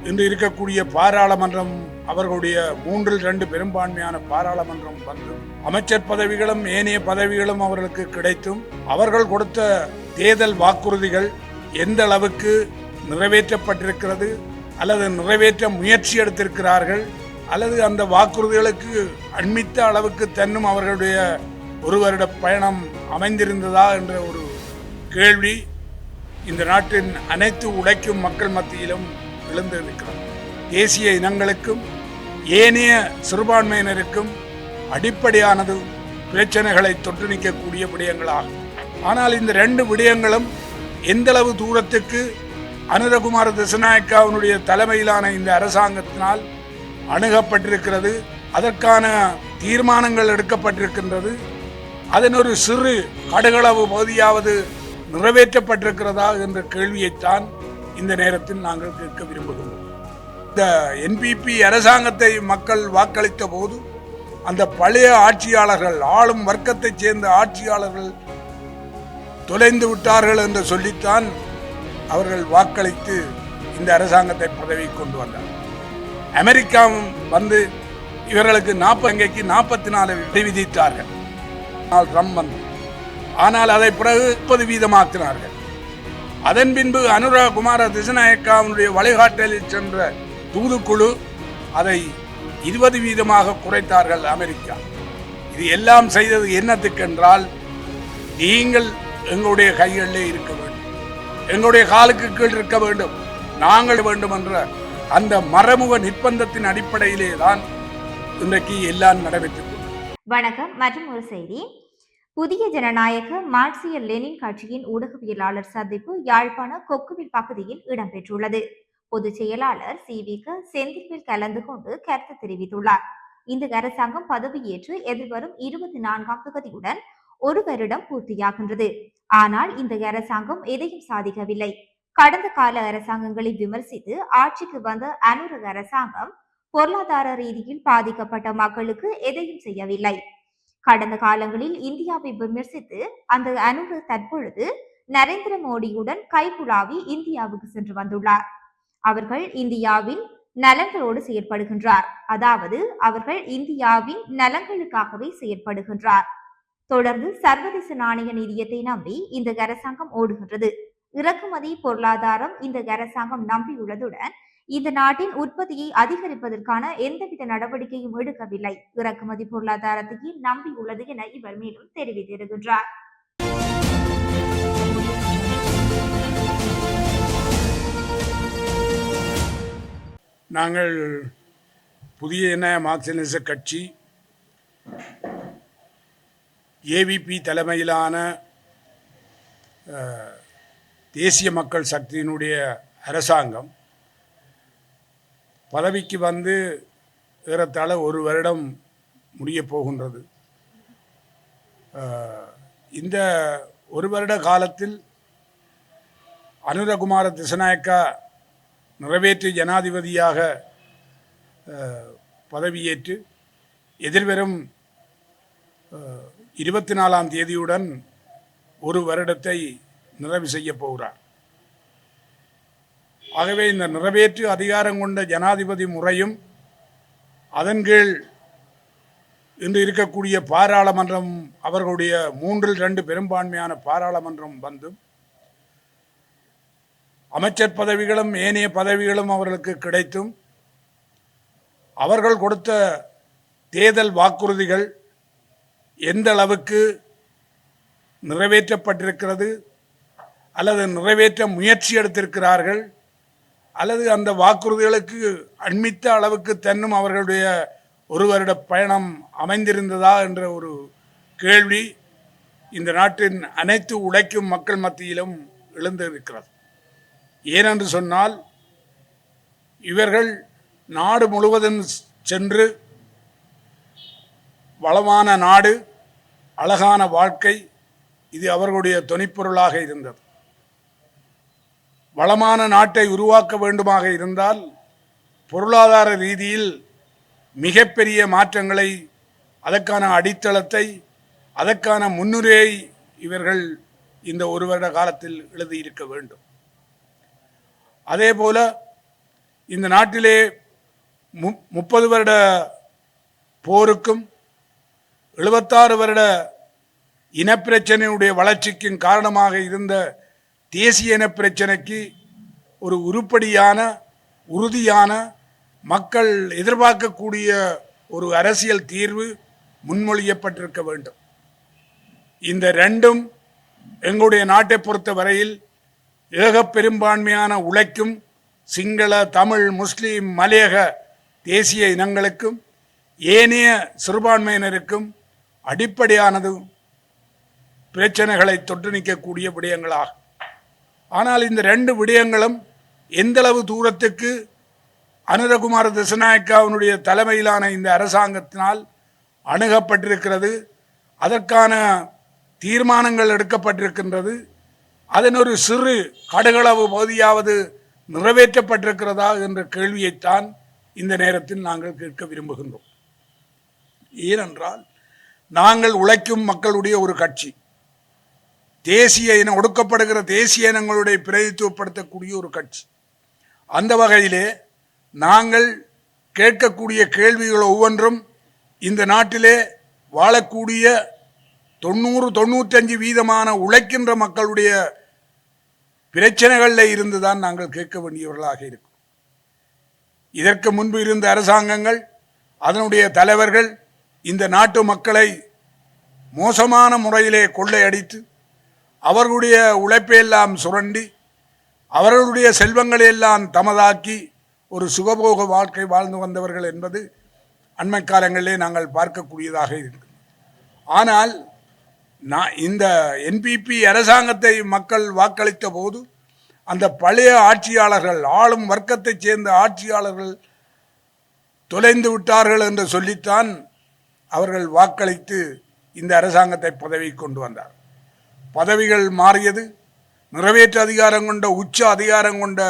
இன்று இருக்கக்கூடிய பாராளுமன்றம் அவர்களுடைய 3/2 பெரும்பான்மையான பாராளுமன்றம் வந்து அமைச்சர் பதவிகளும் ஏனைய பதவிகளும் அவர்களுக்கு கிடைத்தும் அவர்கள் கொடுத்த தேர்தல் வாக்குறுதிகள் எந்த அளவுக்கு நிறைவேற்றப்பட்டிருக்கிறது அல்லது நிறைவேற்ற முயற்சி எடுத்திருக்கிறார்கள் அல்லது அந்த வாக்குறுதிகளுக்கு அண்மித்த அளவுக்கு தன்னும் அவர்களுடைய ஒரு வருட பயணம் அமைந்திருந்ததா என்ற ஒரு கேள்வி இந்த நாட்டின் அனைத்து உழைக்கும் மக்கள் மத்தியிலும் எழுந்திருக்கிறது. தேசிய இனங்களுக்கும் ஏனைய சிறுபான்மையினருக்கும் அடிப்படையானது பிரச்சனைகளை தொற்று நீக்கக்கூடிய விடயங்களாகும். ஆனால் இந்த 2 விடயங்களும் எந்தளவு தூரத்துக்கு அனுரகுமார திசாநாயக்காவினுடைய தலைமையிலான இந்த அரசாங்கத்தினால் அணுகப்பட்டிருக்கிறது, அதற்கான தீர்மானங்கள் எடுக்கப்பட்டிருக்கின்றது, அதன் ஒரு சிறு கடுகளவு பகுதியாவது நிறைவேற்றப்பட்டிருக்கிறதா என்ற கேள்வியைத்தான் இந்த நேரத்தில் நாங்கள் கேட்க விரும்புகிறோம். இந்த என்பிபி அரசாங்கத்தை மக்கள் வாக்களித்த போது அந்த பழைய ஆட்சியாளர்கள், ஆளும் வர்க்கத்தைச் சேர்ந்த ஆட்சியாளர்கள் தொலைந்து விட்டார்கள் என்று சொல்லித்தான் அவர்கள் வாக்களித்து இந்த அரசாங்கத்தை பதவி கொண்டு வந்தார். அமெரிக்காவும் வந்து இவர்களுக்கு 44 விதித்தார்கள். ட்ரம்ப் வந்து ஆனால் அதை பிறகு 30% அதன் பின்பு அனுரகுமார திசாநாயக்காவினுடைய வழிகாட்டலில் சென்ற தூதுக்குழு அதை 20% குறைத்தார்கள் அமெரிக்கா. இது எல்லாம் செய்தது என்னத்துக்கென்றால், நீங்கள் எங்களுடைய கைகளிலே இருக்க வேண்டும், எங்களுடைய காலுக்கு கீழ் இருக்க வேண்டும், நாங்கள் வேண்டும் என்ற அந்த மறைமுக நிர்பந்தத்தின் அடிப்படையிலே தான் இன்றைக்கு எல்லாம் நடைபெற்றது. வணக்கம். மற்றும் ஒரு செய்தி. புதிய ஜனநாயக மார்க்சிய லெனின் கட்சியின் ஊடகவியலாளர் சந்திப்பு யாழ்ப்பாண கொக்குவில் பகுதியில் இடம்பெற்றுள்ளது. பொதுச் செயலாளர் CVK செந்தில்வேல் கலந்து கொண்டு கருத்து தெரிவித்துள்ளார். இந்த அரசாங்கம் பதவியேற்று எதிர்வரும் 24ஆம் தேதியுடன் 1 வருடம் பூர்த்தியாகின்றது. ஆனால் இந்த அரசாங்கம் எதையும் சாதிக்கவில்லை. கடந்த கால அரசாங்கங்களை விமர்சித்து ஆட்சிக்கு வந்த அனுர அரசாங்கம் பொருளாதார ரீதியில் பாதிக்கப்பட்ட மக்களுக்கு எதையும் செய்யவில்லை. கடந்த காலங்களில் இந்தியாவை விமர்சித்து அந்த அனுர தற்பொழுது நரேந்திர மோடியுடன் கைகுலாவி இந்தியாவுக்கு சென்று வந்துள்ளார். அவர்கள் இந்தியாவின் நலன்களோடு செயற்படுகின்றார், அதாவது அவர்கள் இந்தியாவின் நலன்களுக்காகவே செயற்படுகின்றார். தொடர்ந்து சர்வதேச நாணய நிதியத்தை நம்பி இந்த அரசாங்கம் ஓடுகின்றது. இறக்குமதி பொருளாதாரம் இந்த அரசாங்கம் நம்பியுள்ளதுடன் இந்த நாட்டின் உற்பத்தியை அதிகரிப்பதற்கான எந்தவித நடவடிக்கையும் எடுக்கவில்லை. இறக்குமதி பொருளாதாரத்தையே நம்பியுள்ளது என இவர் மேலும் தெரிவித்திருக்கின்றார். நாங்கள் புதிய இன மார்க்சிய கட்சி ஏவிபி தலைமையிலான தேசிய மக்கள் சக்தியினுடைய அரசாங்கம் பதவிக்கு வந்து ஏறத்தாழ 1 வருடம் முடிய போகின்றது. இந்த 1 வருட காலத்தில் அனுரகுமார திசாநாயக்கா நிறைவேற்று ஜனாதிபதியாக பதவியேற்று எதிர்வரும் 24ஆம் தேதியுடன் 1 வருடத்தை நிறைவு செய்ய போகிறார். ஆகவே இந்த நிறைவேற்று அதிகாரம் கொண்ட ஜனாதிபதி முறையும் அதன் கீழ் இன்று இருக்கக்கூடிய பாராளுமன்றம் அவர்களுடைய 3/2 பெரும்பான்மையான பாராளுமன்றம் வந்து அமைச்சர் பதவிகளும் ஏனைய பதவிகளும் அவர்களுக்கு கிடைத்தும் அவர்கள் கொடுத்த தேர்தல் வாக்குறுதிகள் எந்த அளவுக்கு நிறைவேற்றப்பட்டிருக்கிறது அல்லது நிறைவேற்ற முயற்சி எடுத்திருக்கிறார்கள் அல்லது அந்த வாக்குறுதிகளுக்கு அண்மித்த அளவுக்கு தன்னும் அவர்களுடைய ஒரு வருட பயணம் அமைந்திருந்ததா என்ற ஒரு கேள்வி இந்த நாட்டின் அனைத்து உழைக்கும் மக்கள் மத்தியிலும் எழுந்திருக்கிறது. ஏனென்று சொன்னால், இவர்கள் நாடு முழுவதும் சென்று வளமான நாடு, அழகான வாழ்க்கை, இது அவர்களுடைய தொனிப்பொருளாக இருந்தது. வளமான நாட்டை உருவாக்க வேண்டுமாக இருந்தால் பொருளாதார ரீதியில் மிகப்பெரிய மாற்றங்களை, அதற்கான அடித்தளத்தை, அதற்கான முன்னுரையை இவர்கள் இந்த 1 வருட காலத்தில் எழுதியிருக்க வேண்டும். அதே போல இந்த நாட்டிலே 30 வருட போருக்கும் 76 வருட இனப்பிரச்சனையுடைய வளர்ச்சிக்கும் காரணமாக இருந்த தேசிய இனப்பிரச்சனைக்கு ஒரு உருப்படியான உறுதியான மக்கள் எதிர்பார்க்கக்கூடிய ஒரு அரசியல் தீர்வு முன்மொழியப்பட்டிருக்க வேண்டும். இந்த ரெண்டும் எங்களுடைய நாட்டை பொறுத்த வரையில் ஏக பெரும்பான்மையான உழைக்கும் சிங்கள, தமிழ், முஸ்லீம், மலையக தேசிய இனங்களுக்கும் ஏனைய சிறுபான்மையினருக்கும் அடிப்படையானது பிரச்சனைகளை தொட்டு நீக்கக்கூடிய விடயங்களாகும். ஆனால் இந்த ரெண்டு விடயங்களும் எந்தளவு தூரத்துக்கு அனுரகுமார திசாநாயக்காவினுடைய தலைமையிலான இந்த அரசாங்கத்தினால் அணுகப்பட்டிருக்கிறது, அதற்கான தீர்மானங்கள் எடுக்கப்பட்டிருக்கின்றது, அதன் ஒரு சிறு கடுகளவு பகுதியாவது நிறைவேற்றப்பட்டிருக்கிறதா என்ற கேள்வியைத்தான் இந்த நேரத்தில் நாங்கள் கேட்க விரும்புகின்றோம். ஏனென்றால் நாங்கள் உழைக்கும் மக்களுடைய ஒரு கட்சி, தேசிய இனம் ஒடுக்கப்படுகிற தேசிய இனங்களுடைய பிரதித்துவப்படுத்தக்கூடிய ஒரு கட்சி. அந்த வகையிலே நாங்கள் கேட்கக்கூடிய கேள்விகள் ஒவ்வொன்றும் இந்த நாட்டிலே வாழக்கூடிய 90-95% உழைக்கின்ற மக்களுடைய பிரச்சனைகளில் இருந்து தான் நாங்கள் கேட்க வேண்டியவர்களாக இருக்கும். இதற்கு முன்பு இருந்த அரசாங்கங்கள், அதனுடைய தலைவர்கள் இந்த நாட்டு மக்களை மோசமான முறையிலே கொள்ளையடித்து அவர்களுடைய உழைப்பையெல்லாம் சுரண்டி அவர்களுடைய செல்வங்களையெல்லாம் தமதாக்கி ஒரு சுகபோக வாழ்க்கை வாழ்ந்து வந்தவர்கள் என்பது அண்மை காலங்களிலே நாங்கள் பார்க்கக்கூடியதாக இருக்கிறது. ஆனால் இந்த என்பிபி அரசாங்கத்தை மக்கள் வாக்களித்த போது அந்த பழைய ஆட்சியாளர்கள், ஆளும் வர்க்கத்தைச் சேர்ந்த ஆட்சியாளர்கள் தொலைந்து விட்டார்கள் என்று சொல்லித்தான் அவர்கள் வாக்களித்து இந்த அரசாங்கத்தை பதவி கொண்டு வந்தார். பதவிகள் மாறியது, நிறைவேற்று அதிகாரம் கொண்ட உச்ச அதிகாரம் கொண்ட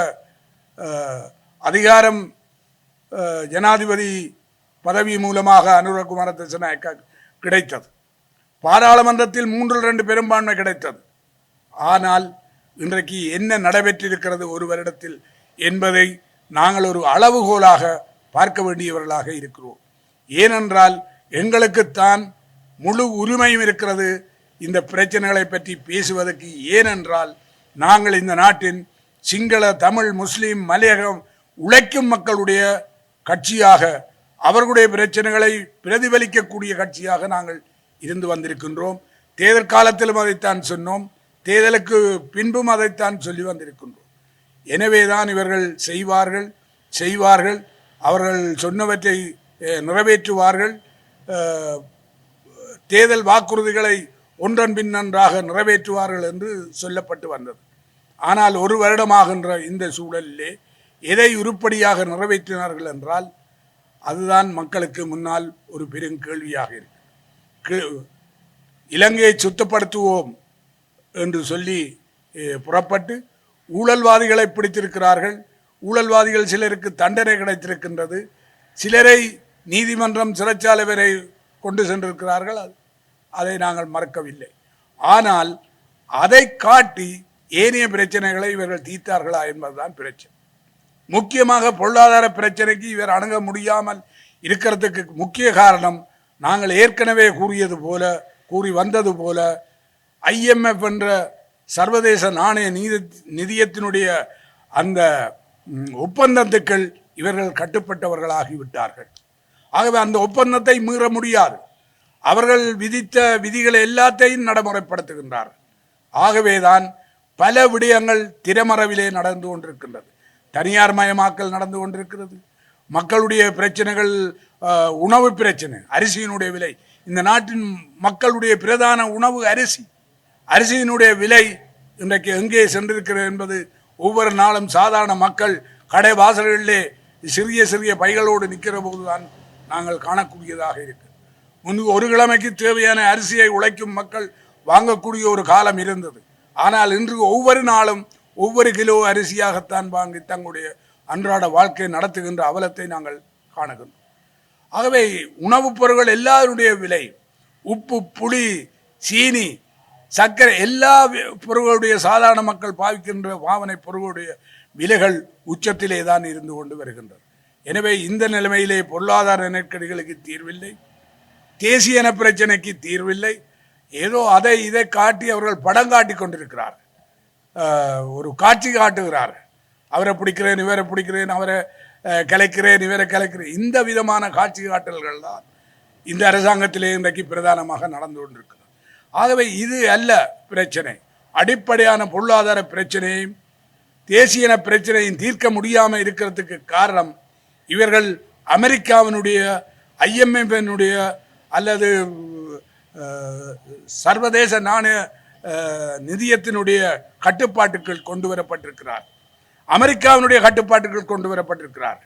அதிகாரம் ஜனாதிபதி பதவி மூலமாக அனுரகுமார திசாநாயக்கா கிடைத்தது. பாராளுமன்றத்தில் 3/2 பெரும்பான்மை கிடைத்தது. ஆனால் இன்றைக்கு என்ன நடைபெற்றிருக்கிறது ஒரு வருடத்தில் என்பதை நாங்கள் ஒரு அளவுகோலாக பார்க்க வேண்டியவர்களாக இருக்கிறோம். ஏனென்றால் எங்களுக்குத்தான் முழு உரிமையும் இருக்கிறது இந்த பிரச்சனைகளை பற்றி பேசுவதற்கு. ஏனென்றால் நாங்கள் இந்த நாட்டின் சிங்கள, தமிழ், முஸ்லீம், மலையகம் உழைக்கும் மக்களுடைய கட்சியாக, அவர்களுடைய பிரச்சனைகளை பிரதிபலிக்கக்கூடிய கட்சியாக நாங்கள் இருந்து வந்திருக்கின்றோம். தேர்தல் காலத்திலும் அதைத்தான் சொன்னோம், தேர்தலுக்கு பின்பும் அதைத்தான் சொல்லி வந்திருக்கின்றோம். எனவேதான் இவர்கள் செய்வார்கள், அவர்கள் சொன்னவற்றை நிறைவேற்றுவார்கள், தேர்தல் வாக்குறுதிகளை ஒன்றன் பின் நன்றாக நிறைவேற்றுவார்கள் என்று சொல்லப்பட்டு வந்தது. ஆனால் ஒரு வருடமாகின்ற இந்த சூழலிலே எதை உருப்படியாக நிறைவேற்றினார்கள் என்றால் அதுதான் மக்களுக்கு முன்னால் ஒரு பெரும் கேள்வியாக இருக்கு. இலங்கையை சுத்தப்படுத்துவோம் என்று சொல்லி புறப்பட்டு ஊழல்வாதிகளை பிடித்திருக்கிறார்கள். ஊழல்வாதிகள் சிலருக்கு தண்டனை கிடைத்திருக்கின்றது, சிலரை நீதிமன்றம் சிறைச்சாலை வரை கொண்டு சென்றிருக்கிறார்கள். அதை நாங்கள் மறக்கவில்லை. ஆனால் அதை காட்டி ஏனைய பிரச்சனைகளை இவர்கள் தீர்த்தார்களா என்பதுதான் பிரச்சனை. முக்கியமாக பொருளாதார பிரச்சனைக்கு இவர் அணுக முடியாமல் இருக்கிறதுக்கு முக்கிய காரணம் நாங்கள் ஏற்கனவே கூறி வந்தது போல IMF என்ற சர்வதேச நாணய நிதியத்தினுடைய அந்த ஒப்பந்தத்துக்கள் இவர்கள் கட்டுப்பட்டவர்களாகிவிட்டார்கள். ஆகவே அந்த ஒப்பந்தத்தை மீற முடியாது. அவர்கள் விதித்த விதிகளை எல்லாத்தையும் நடைமுறைப்படுத்துகின்றார்கள். ஆகவேதான் பல விடயங்கள் திரைமறைவிலே நடந்து கொண்டிருக்கின்றது. தனியார் மயமாக்கல் நடந்து கொண்டிருக்கிறது. மக்களுடைய பிரச்சனைகள், உணவு பிரச்சனை, அரிசியினுடைய விலை, இந்த நாட்டின் மக்களுடைய பிரதான உணவு அரிசியினுடைய விலை இன்றைக்கு எங்கே சென்றிருக்கிறது என்பது ஒவ்வொரு நாளும் சாதாரண மக்கள் கடை வாசல்களிலே சிறிய சிறிய பைகளோடு நிற்கிற போதுதான் நாங்கள் காணக்கூடியதாக இருக்கு. முன்பு ஒரு கிழமைக்கு தேவையான அரிசியை உழைக்கும் மக்கள் வாங்கக்கூடிய ஒரு காலம் இருந்தது. ஆனால் இன்று ஒவ்வொரு நாளும் ஒவ்வொரு கிலோ அரிசியாகத்தான் வாங்கி தங்களுடைய அன்றாட வாழ்க்கையை நடத்துகின்ற அவலத்தை நாங்கள் காணுகின்றோம். ஆகவே உணவுப் பொருட்கள் எல்லாருடைய விலை, உப்பு, புளி, சீனி, சர்க்கரை, எல்லா பொருட்களுடைய சாதாரண மக்கள் பாவிக்கின்ற பாவனை பொருட்களுடைய விலைகள் உச்சத்திலே தான் இருந்து கொண்டு வருகின்றது. எனவே இந்த நிலைமையிலே பொருளாதார நெருக்கடிகளுக்கு தீர்வில்லை, தேசிய இன பிரச்சனைக்கு தீர்வில்லை. ஏதோ அதை இதை காட்டி அவர்கள் படம் காட்டி கொண்டிருக்கிறார், ஒரு காட்சி காட்டுகிறார். அவரை பிடிக்கிறேன், இவரை பிடிக்கிறேன், அவரை கலைக்கிறேன், இவரை கலைக்கிறேன். இந்த விதமான காட்சி காட்டல்கள் தான் இந்த அரசாங்கத்திலே இன்றைக்கு பிரதானமாக நடந்து கொண்டிருக்கிறது. ஆகவே இது அல்ல பிரச்சனை. அடிப்படையான பொருளாதார பிரச்சனையும் தேசிய இன பிரச்சனையும் தீர்க்க முடியாமல் இருக்கிறதுக்கு காரணம் இவர்கள் அமெரிக்காவினுடைய IMF-னுடைய அல்லது சர்வதேச நாணய நிதியத்தினுடைய கட்டுப்பாட்டுக்குள் கொண்டு வரப்பட்டிருக்கிறார், அமெரிக்காவினுடைய கட்டுப்பாட்டுக்குள் கொண்டு வரப்பட்டிருக்கிறார்,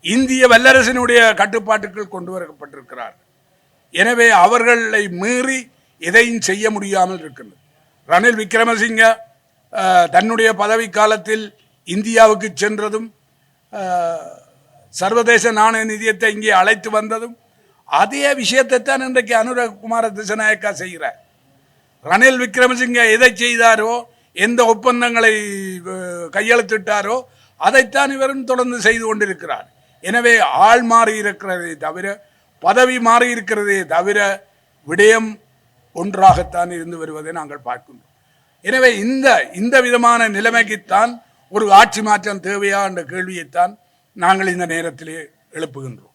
இந்திய வல்லரசினுடைய கட்டுப்பாட்டுக்குள் கொண்டு வரப்பட்டிருக்கிறார். எனவே அவர்களை மீறி எதையும் செய்ய முடியாமல் இருக்கிறது. ரணில் விக்ரமசிங்க தன்னுடைய பதவி காலத்தில் இந்தியாவுக்கு சென்றதும் சர்வதேச நாணய நிதியத்தை இங்கே அழைத்து வந்ததும் அதே விஷயத்தை தான் இன்றைக்கு அனுரகுமார திசநாயக்கா செய்கிறார். ரணில் விக்ரமசிங்க எதை செய்தாரோ, எந்த ஒப்பந்தங்களை கையெழுத்திட்டாரோ அதைத்தான் இவரும் தொடர்ந்து செய்து கொண்டிருக்கிறார். எனவே ஆள் மாறி இருக்கிறதே தவிர, பதவி மாறி இருக்கிறதே தவிர விடயம் ஒன்றாகத்தான் இருந்து வருவதை நாங்கள் பார்க்கின்றோம். எனவே இந்த விதமான நிலைமைக்குத்தான் ஒரு ஆட்சி மாற்றம் தேவையா என்ற கேள்வியைத்தான் நாங்கள் இந்த நேரத்திலே எழுப்புகின்றோம்.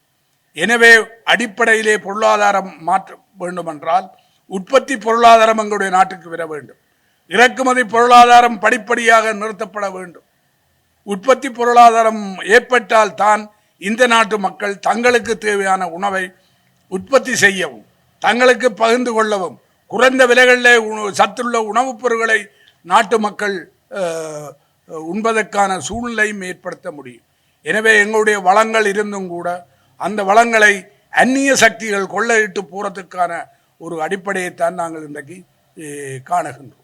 எனவே அடிப்படையிலே பொருளாதாரம் மாற்ற வேண்டுமென்றால் உற்பத்தி பொருளாதாரம் எங்களுடைய நாட்டுக்கு வர வேண்டும். இறக்குமதி பொருளாதாரம் படிப்படியாக நிறுத்தப்பட வேண்டும். உற்பத்தி பொருளாதாரம் ஏற்பட்டால் தான் இந்த நாட்டு மக்கள் தங்களுக்கு தேவையான உணவை உற்பத்தி செய்யவும், தங்களுக்கு பகிர்ந்து கொள்ளவும், குறைந்த விலைகளிலே சத்துள்ள உணவுப் பொருட்களை நாட்டு மக்கள் உண்பதற்கான சூழ்நிலையும் ஏற்படுத்த முடியும். எனவே எங்களுடைய வளங்கள் இருந்தும் கூட அந்த வளங்களை அந்நிய சக்திகள் கொள்ளையிட்டு போறதுக்கான ஒரு அடிப்படையைத்தான் நாங்கள் இன்றைக்கு காணுகின்றோம்.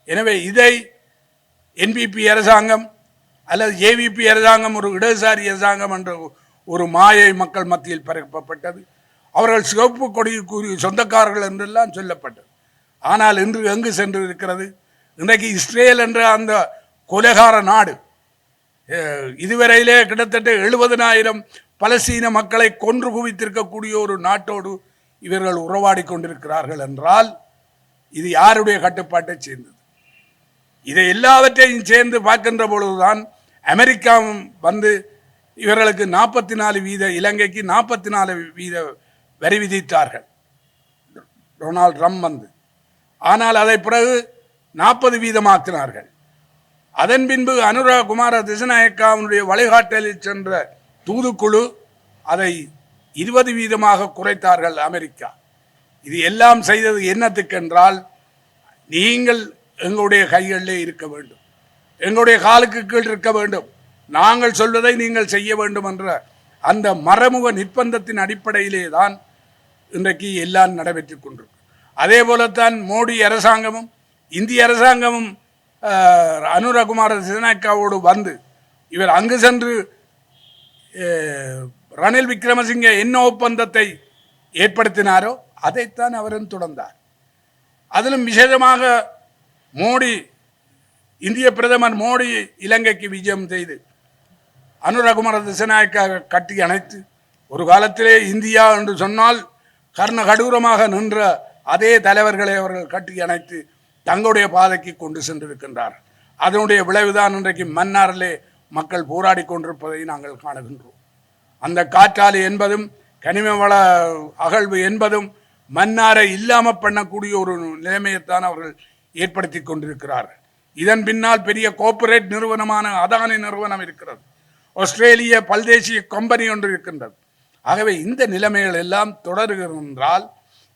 எனவே இதை NPP அரசாங்கம் அல்லது AVP அரசாங்கம் ஒரு இடதுசாரி அரசாங்கம் என்ற ஒரு மாயை மக்கள் மத்தியில் பரப்பப்பட்டது. அவர்கள் சிவப்பு கொடி சொந்தக்காரர்கள் என்றெல்லாம் சொல்லப்பட்டது. ஆனால் இன்று எங்கு சென்று இருக்கிறது? இன்றைக்கு இஸ்ரேல் என்ற அந்த கொலைகார நாடு இதுவரையிலே கிட்டத்தட்ட 70,000 பலஸ்தீன மக்களை கொன்று குவித்திருக்கக்கூடிய ஒரு நாட்டோடு இவர்கள் உறவாடி கொண்டிருக்கிறார்கள் என்றால் இது யாருடைய கட்டுப்பாட்டை சேர்ந்தது? இதை எல்லாவற்றையும் சேர்ந்து பார்க்கின்ற பொழுதுதான் அமெரிக்காவும் வந்து இவர்களுக்கு 44%, இலங்கைக்கு 44% வரி விதித்தார்கள் டொனால்ட் ட்ரம்ப் வந்து. ஆனால் அதை பிறகு 40% அதன் பின்பு அனுரகுமார திசநாயக்காவுடைய வழிகாட்டலில் சென்ற தூதுக்குழு அதை 20% குறைத்தார்கள் அமெரிக்கா. இது எல்லாம் செய்தது என்னத்துக்கென்றால், நீங்கள் எங்களுடைய கைகளிலே இருக்க வேண்டும், எங்களுடைய காலுக்கு கீழ் இருக்க வேண்டும், நாங்கள் சொல்வதை நீங்கள் செய்ய வேண்டும் என்ற அந்த மறைமுக நிர்பந்தத்தின் அடிப்படையிலே தான் இன்றைக்கு எல்லாம் நடைபெற்றுக் கொண்டிருக்கு. அதே போலத்தான் மோடி அரசாங்கமும் இந்திய அரசாங்கமும் அனுரகுமார திசநாயக்காவோடு வந்து இவர் அங்கு சென்று ரணில் விக்ரமசிங்க என்ன ஒப்பந்தத்தை ஏற்படுத்தினாரோ அதைத்தான் அவரும் தொடர்ந்தார். அதிலும் விசேஷமாக மோடி, இந்திய பிரதமர் மோடி இலங்கைக்கு விஜயம் செய்து அனுரகுமார திசநாயக்கா கட்டி அணைத்து, ஒரு காலத்திலே இந்தியா என்று சொன்னால் கர்ணகடூரமாக நின்ற அதே தலைவர்களை அவர்கள் கட்டி அணைத்து தங்களுடைய பாதைக்கு கொண்டு சென்றிருக்கின்றார். அதனுடைய விளைவுதான் இன்றைக்கு மன்னாரிலே மக்கள் போராடி கொண்டிருப்பதை நாங்கள் காணுகின்றோம். அந்த காற்றாலை என்பதும் கனிம வள அகழ்வு என்பதும் மன்னாரை இல்லாமல் பண்ணக்கூடிய ஒரு நிலைமையைத்தான் அவர்கள் ஏற்படுத்தி கொண்டிருக்கிறார்கள். இதன் பின்னால் பெரிய கோர்ப்பரேட் நிறுவனமான அதானி நிறுவனம் இருக்கிறது, ஆஸ்திரேலிய பல்தேசிய கம்பெனி ஒன்று இருக்கின்றது. ஆகவே இந்த நிலைமைகள் எல்லாம் தொடர்கின்றால்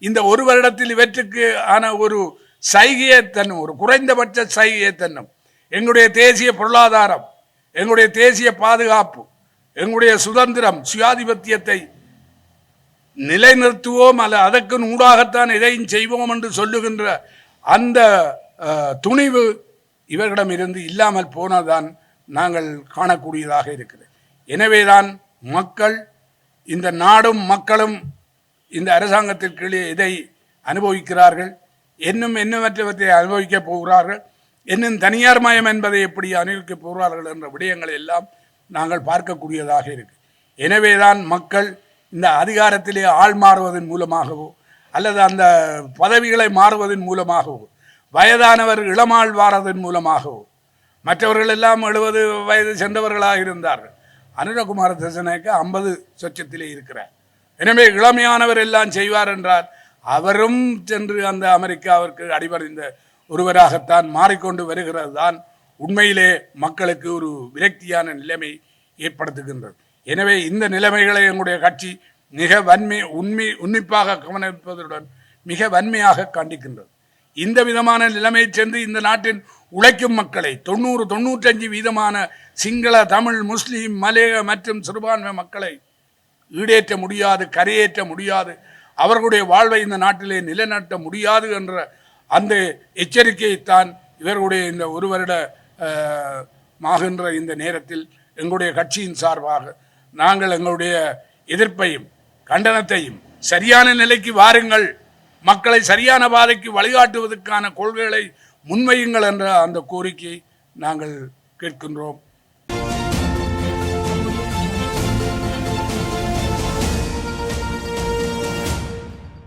இந்த ஒரு வருடத்தில் இவற்றுக்கு ஆன ஒரு சைகையை தன்னும், ஒரு குறைந்தபட்ச சைகையை தன்னும், எங்களுடைய தேசிய பொருளாதாரம், எங்களுடைய தேசிய பாதுகாப்பு, எங்களுடைய சுதந்திரம், சுயாதிபத்தியத்தை நிலைநிறுத்துவோம் அல்ல அதற்கு ஊடாகத்தான் எதையும் செய்வோம் என்று சொல்லுகின்ற அந்த துணிவு இவர்களிடம் இருந்து இல்லாமல் போனதான் நாங்கள் காணக்கூடியதாக இருக்கிறது. எனவேதான் மக்கள், இந்த நாடும் மக்களும் இந்த அரசாங்கத்திற்கு இதை அனுபவிக்கிறார்கள், இன்னும் என்னவற்றவற்றை அனுபவிக்கப் போகிறார்கள், இன்னும் தனியார் மயம் என்பதை எப்படி அனுபவிக்கப் போகிறார்கள் என்ற விடயங்களை எல்லாம் நாங்கள் பார்க்கக்கூடியதாக இருக்கு. எனவேதான் மக்கள் இந்த அதிகாரத்திலே ஆள் மாறுவதன் மூலமாகவோ அல்லது அந்த பதவிகளை மாறுவதன் மூலமாகவோ வயதானவர் இளமாள் வாரதன் மூலமாகவோ மற்றவர்கள் எல்லாம் 70 வயது சென்றவர்களாக இருந்தார்கள். அனுரகுமார திசாநாயக்க 50 சொச்சத்திலே இருக்கிறார். எனவே இளமையானவர் எல்லாம் செய்வார் என்றார். அவரும் சென்று அந்த அமெரிக்காவிற்கு அடிபணிந்த ஒருவராகத்தான் மாறிக்கொண்டு வருகிறது தான் உண்மையிலே மக்களுக்கு ஒரு விரக்தியான நிலைமை ஏற்படுத்துகின்றது. எனவே இந்த நிலைமைகளை எங்களுடைய கட்சி மிக உன்னிப்பாக கவனிப்பதுடன் மிக வன்மையாக கண்டிக்கின்றது. இந்த விதமான நிலைமை சென்று இந்த நாட்டின் உழைக்கும் மக்களை 90-95% சிங்கள, தமிழ், முஸ்லீம், மலேக மற்றும் சிறுபான்மை மக்களை ஈடேற்ற முடியாது, கரையேற்ற முடியாது, அவர்களுடைய வாழ்வை இந்த நாட்டிலே நிலைநாட்ட முடியாது என்ற அந்த எச்சரிக்கையைத்தான் இவர்களுடைய இந்த ஒரு வருட மாகின்ற இந்த நேரத்தில் எங்களுடைய கட்சியின் சார்பாக நாங்கள் எங்களுடைய எதிர்ப்பையும் கண்டனத்தையும் சரியான நிலைக்கு வாருங்கள், மக்களை சரியான பாதைக்கு வழிகாட்டுவதற்கான கொள்கைகளை முன்வையுங்கள் என்ற அந்த கோரிக்கையை நாங்கள் கேட்கின்றோம்.